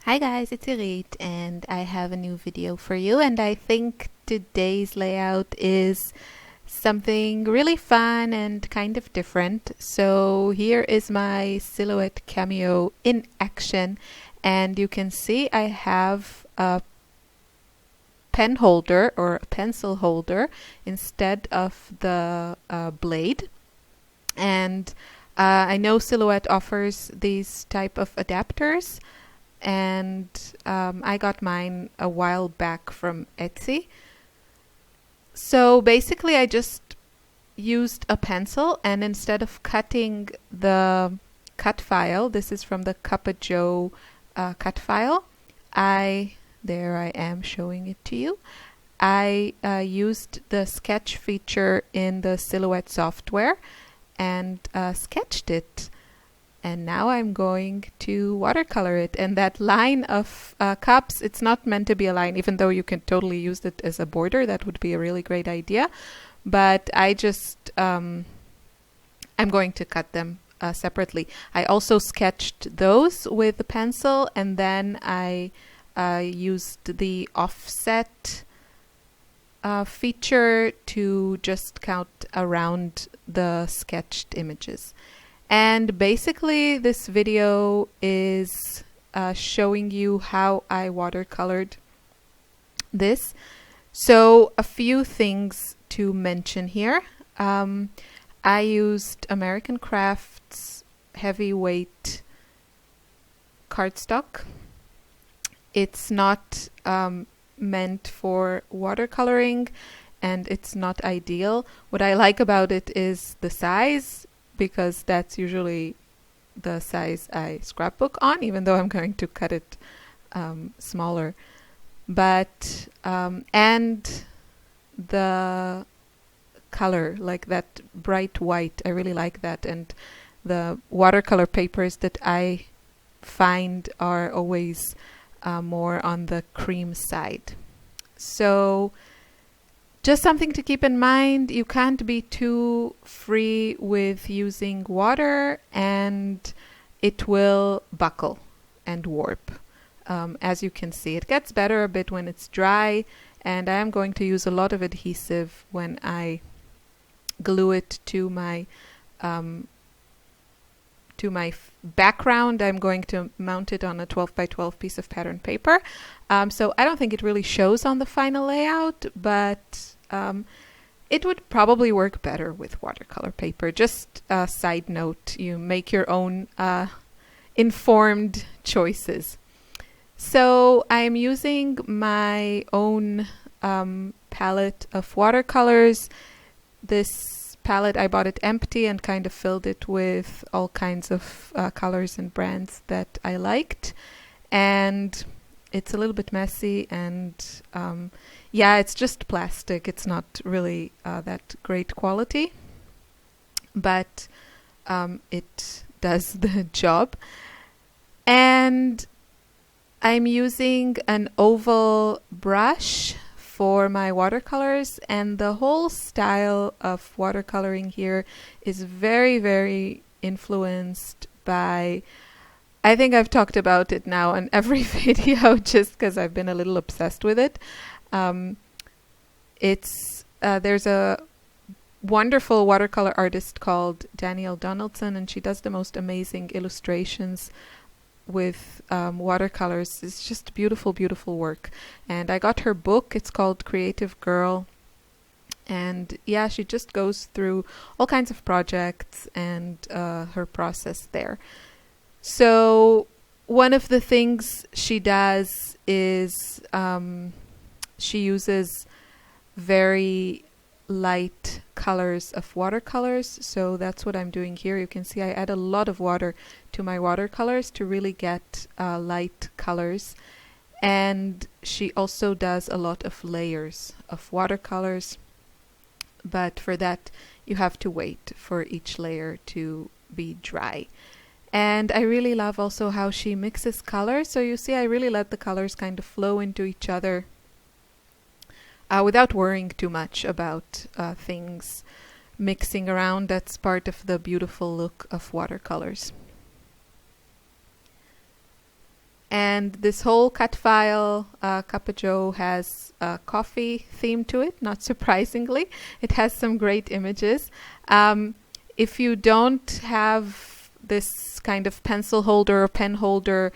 Hi guys, it's Irit and I have a new video for you, and I think today's layout is something really fun and kind of different. So here is my silhouette cameo in action, and you can see I have a pen holder or a pencil holder instead of the blade. And I know Silhouette offers these type of adapters, and I got mine a while back from Etsy. So basically I just used a pencil, and instead of cutting the cut file, this is from the Cuppa Joe cut file, there I am showing it to you. I used the sketch feature in the Silhouette software and sketched it. And now I'm going to watercolor it. And that line of cups, it's not meant to be a line, even though you can totally use it as a border. That would be a really great idea. But I just, I'm going to cut them separately. I also sketched those with the pencil, and then I used the offset feature to just count around the sketched images. And basically this video is showing you how I watercolored this. So a few things to mention here. I used American Crafts heavyweight cardstock. It's not meant for watercoloring, and it's not ideal. What I like about it is the size, because that's usually the size I scrapbook on, even though I'm going to cut it smaller. But and the color, like that bright white, I really like that. And the watercolor papers that I find are always more on the cream side. So just something to keep in mind, you can't be too free with using water, and it will buckle and warp. As you can see, it gets better a bit when it's dry, and I am going to use a lot of adhesive when I glue it to my background. I'm going to mount it on a 12 by 12 piece of pattern paper. So I don't think it really shows on the final layout, but it would probably work better with watercolor paper. Just a side note, you make your own informed choices. So I'm using my own palette of watercolors. This palette, I bought it empty and kind of filled it with all kinds of colors and brands that I liked. And it's a little bit messy, and yeah, it's just plastic. It's not really that great quality, but it does the job. And I'm using an oval brush for my watercolors, and the whole style of watercoloring here is very, very influenced by, I think I've talked about it now in every video just because I've been a little obsessed with it. There's a wonderful watercolor artist called Danielle Donaldson, and she does the most amazing illustrations with watercolors. It's just beautiful, beautiful work. And I got her book. It's called Creative Girl. And yeah, she just goes through all kinds of projects and her process there. So one of the things she does is she uses very light colors of watercolors. So that's what I'm doing here. You can see I add a lot of water to my watercolors to really get light colors. And she also does a lot of layers of watercolors, but for that you have to wait for each layer to be dry. And I really love also how she mixes colors. So you see I really let the colors kind of flow into each other without worrying too much about things mixing around. That's part of the beautiful look of watercolors. And this whole cut file, Cuppa Joe, has a coffee theme to it, not surprisingly. It has some great images. If you don't have this kind of pencil holder or pen holder,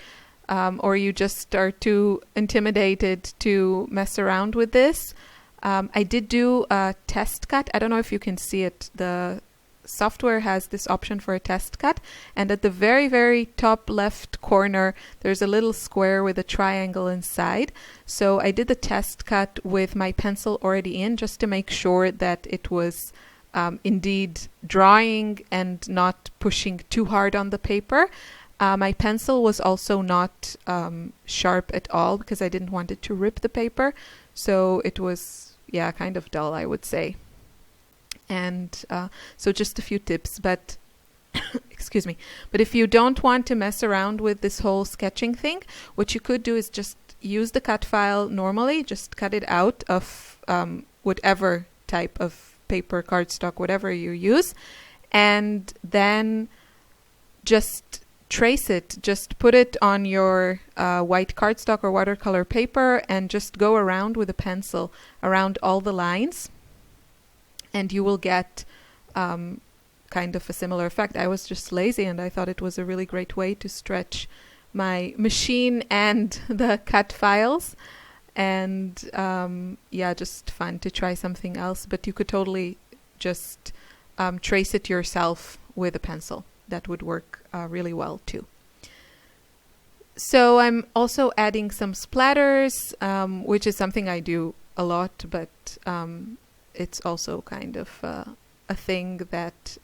or you just are too intimidated to mess around with this, I did do a test cut. I don't know if you can see it. The software has this option for a test cut, and at the very, very top left corner there's a little square with a triangle inside. So I did the test cut with my pencil already in, just to make sure that it was indeed drawing and not pushing too hard on the paper. My pencil was also not sharp at all, because I didn't want it to rip the paper, so it was, yeah, kind of dull, I would say. And so just a few tips, but excuse me. But if you don't want to mess around with this whole sketching thing, what you could do is just use the cut file normally, just cut it out of whatever type of paper, cardstock, whatever you use, and then just trace it. Just put it on your white cardstock or watercolor paper and just go around with a pencil around all the lines, and you will get kind of a similar effect. I was just lazy, and I thought it was a really great way to stretch my machine and the cut files. And yeah, just fun to try something else. But you could totally just trace it yourself with a pencil. That would work really well too. So I'm also adding some splatters, which is something I do a lot, but it's also kind of a thing that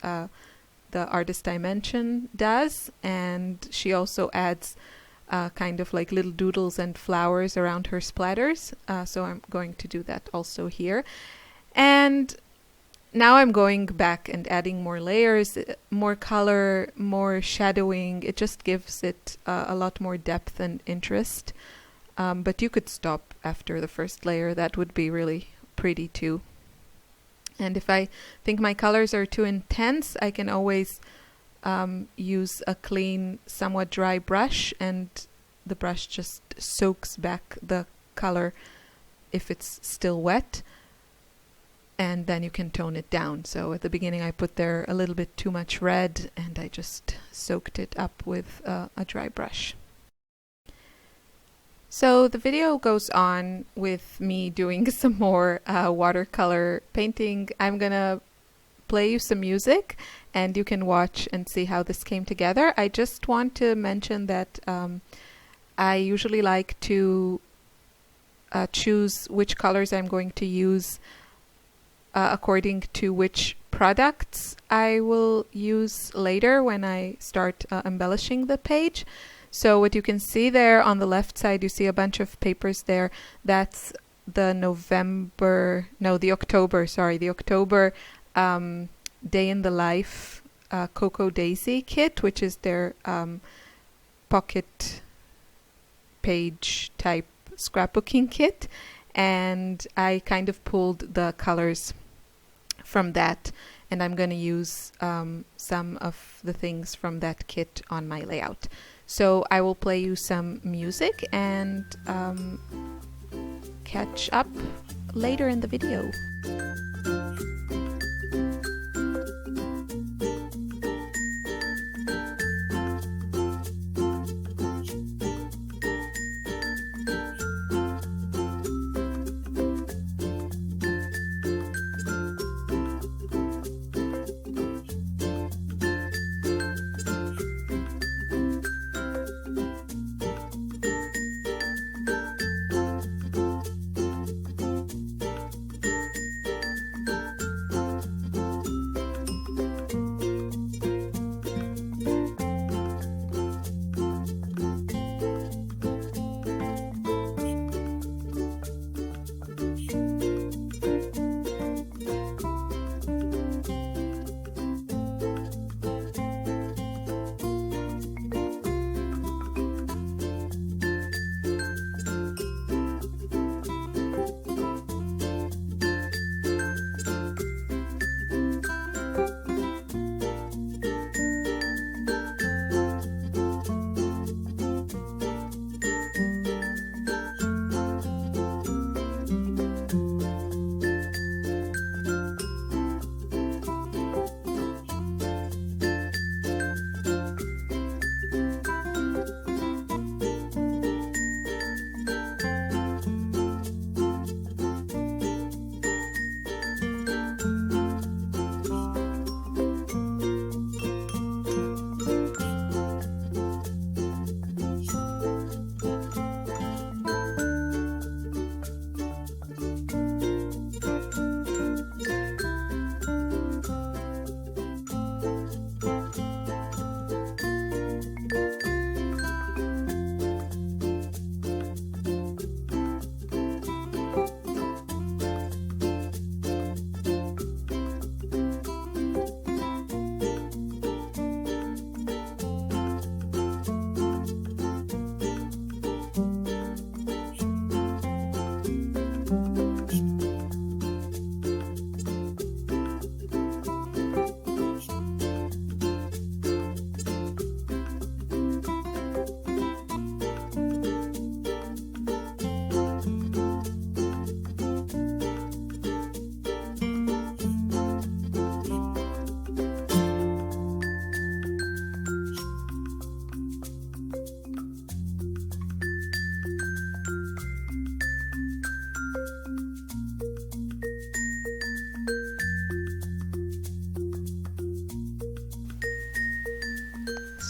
the artist I mentioned does, and she also adds kind of like little doodles and flowers around her splatters, so I'm going to do that also here. And now I'm going back and adding more layers, more color, more shadowing. It just gives it a lot more depth and interest, but you could stop after the first layer. That would be really pretty too. And if I think my colors are too intense, I can always use a clean, somewhat dry brush, and the brush just soaks back the color if it's still wet, and then you can tone it down. So at the beginning I put there a little bit too much red, and I just soaked it up with a dry brush. So the video goes on with me doing some more watercolor painting. I'm gonna play you some music, and you can watch and see how this came together. I just want to mention that I usually like to choose which colors I'm going to use according to which products I will use later when I start embellishing the page. So what you can see there on the left side, you see a bunch of papers there. That's the October Day in the Life Cocoa Daisy kit, which is their pocket page type scrapbooking kit. And I kind of pulled the colors from that, and I'm going to use some of the things from that kit on my layout. So I will play you some music and catch up later in the video.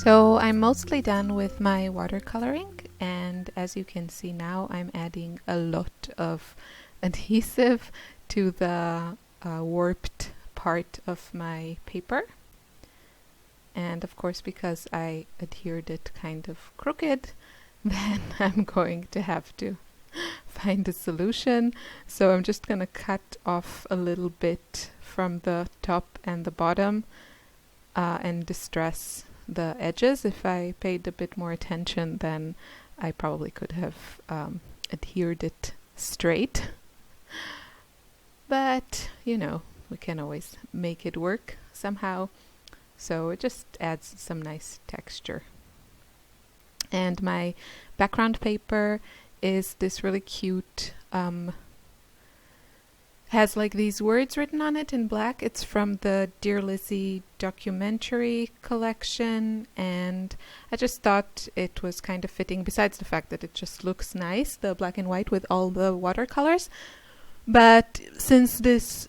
So I'm mostly done with my watercoloring, and as you can see now, I'm adding a lot of adhesive to the warped part of my paper. And of course, because I adhered it kind of crooked, then I'm going to have to find a solution. So I'm just going to cut off a little bit from the top and the bottom and distress the edges. If I paid a bit more attention, then I probably could have adhered it straight. But, you know, we can always make it work somehow. So it just adds some nice texture. And my background paper is this really cute, has like these words written on it in black. It's from the Dear Lizzie documentary collection, and I just thought it was kind of fitting, besides the fact that it just looks nice, the black and white with all the watercolors. But since this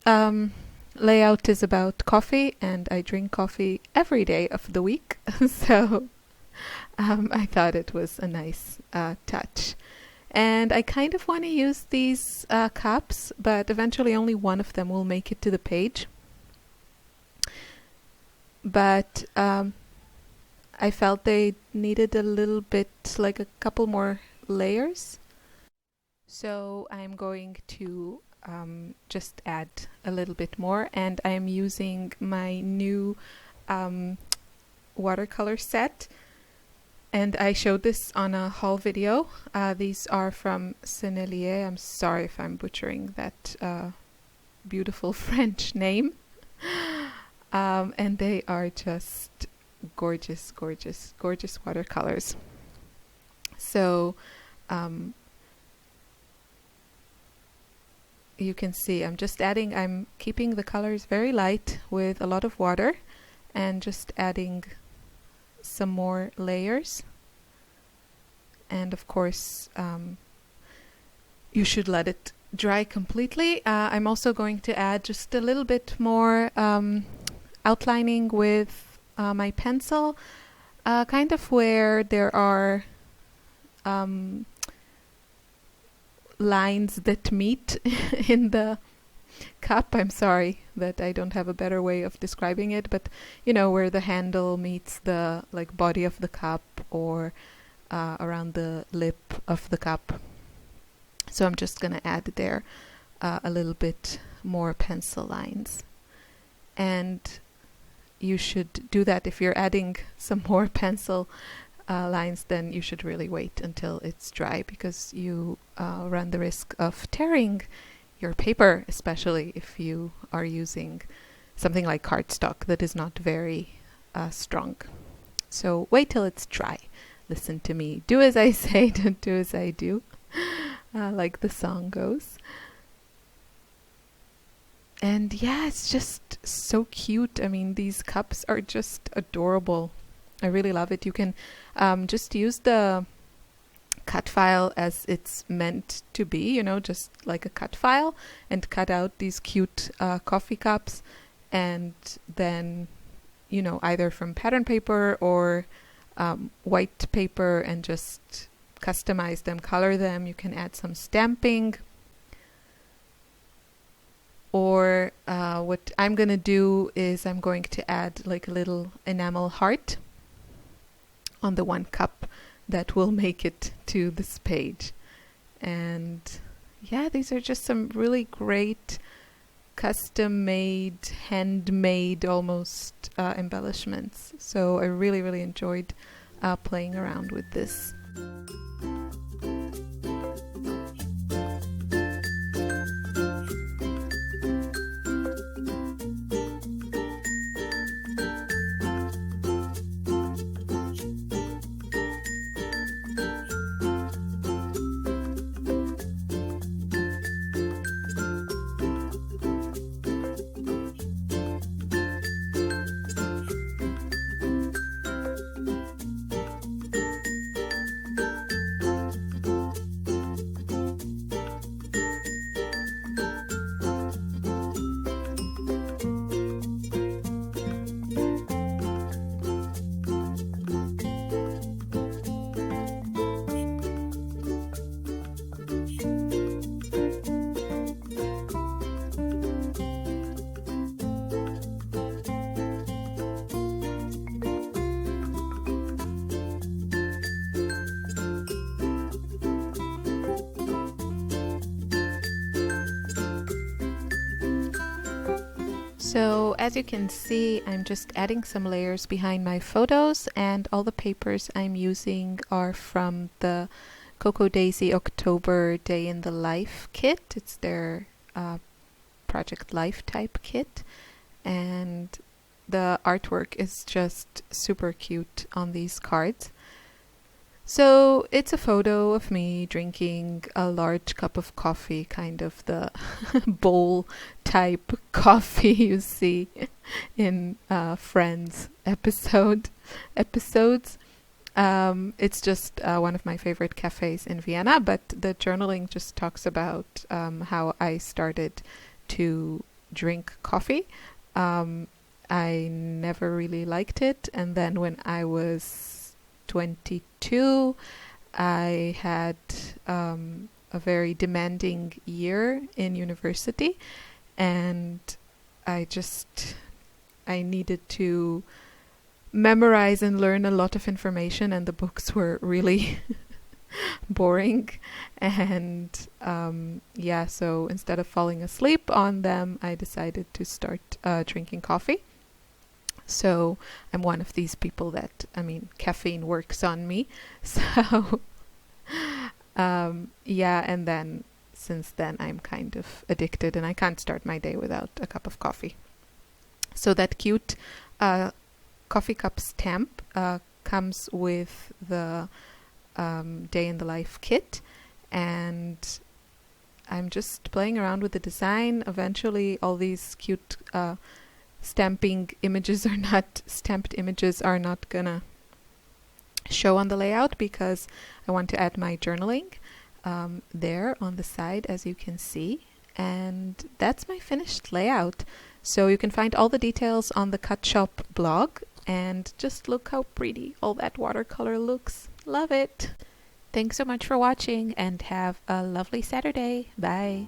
layout is about coffee, and I drink coffee every day of the week, so I thought it was a nice touch. And I kind of want to use these cups, but eventually only one of them will make it to the page. But I felt they needed a little bit, like a couple more layers. So I'm going to just add a little bit more, and I'm using my new watercolor set. And I showed this on a haul video. These are from Sennelier. I'm sorry if I'm butchering that beautiful French name. And they are just gorgeous, gorgeous, gorgeous watercolors. So you can see I'm keeping the colors very light with a lot of water and just adding some more layers. And of course you should let it dry completely. I'm also going to add just a little bit more outlining with my pencil, kind of where there are lines that meet in the cup. I'm sorry that I don't have a better way of describing it, but you know, where the handle meets the like body of the cup, or around the lip of the cup. So I'm just gonna add there a little bit more pencil lines. And you should do that. If you're adding some more pencil lines, then you should really wait until it's dry, because you run the risk of tearing your paper, especially if you are using something like cardstock that is not very strong. So wait till it's dry. Listen to me. Do as I say, don't do as I do, like the song goes. And yeah, it's just so cute. I mean, these cups are just adorable. I really love it. You can just use the cut file as it's meant to be, you know, just like a cut file, and cut out these cute coffee cups, and then, you know, either from pattern paper or white paper, and just customize them, color them. You can add some stamping, or what I'm gonna do is I'm going to add like a little enamel heart on the one cup that will make it to this page. And yeah, these are just some really great custom made, handmade almost embellishments. So I really, really enjoyed playing around with this. So as you can see, I'm just adding some layers behind my photos, and all the papers I'm using are from the Coco Daisy October Day in the Life kit. It's their Project Life type kit, and the artwork is just super cute on these cards. So it's a photo of me drinking a large cup of coffee, kind of the bowl type coffee you see in Friends episodes. It's just one of my favorite cafes in Vienna, but the journaling just talks about how I started to drink coffee. I never really liked it, and then when I was 22, I had a very demanding year in university, and I needed to memorize and learn a lot of information, and the books were really boring. And so instead of falling asleep on them, I decided to start drinking coffee. So I'm one of these people that, caffeine works on me. So, and then since then I'm kind of addicted, and I can't start my day without a cup of coffee. So that cute coffee cup stamp comes with the Day in the Life kit, and I'm just playing around with the design. Eventually all these cute stamped images are not gonna show on the layout because I want to add my journaling there on the side, as you can see. And that's my finished layout. So you can find all the details on the Cut Shoppe blog, and just look how pretty all that watercolor looks. Love it. Thanks so much for watching, and have a lovely Saturday. Bye.